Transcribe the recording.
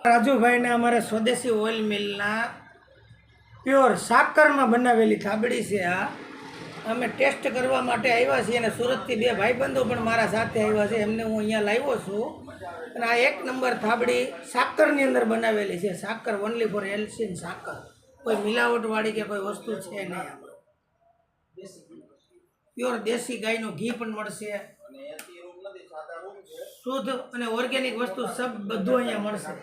રાજુભાઈ ને અમારે સ્વદેશી ઓઇલ મિલના પ્યોર સાકરમાં બનાવેલી થાબડી છે આ અમે ટેસ્ટ કરવા માટે આવ્યા છીએ અને સુરતથી બે ભાઈબંધો પણ મારા સાથે આવ્યા છે એમને હું અહીંયા લાવ્યો છું અને આ એક નંબર થાબડી સાકરની અંદર બનાવેલી છે સાકર ઓનલી ફોર એલસીન સાકર કોઈ મિલાવટવાળી કે કોઈ વસ્તુ છે નહીં પ્યોર દેશી ગાયનું ઘી પણ મળશે શુદ્ધ અને ઓર્ગેનિક વસ્તુ સબ બધું અહીંયા મળશે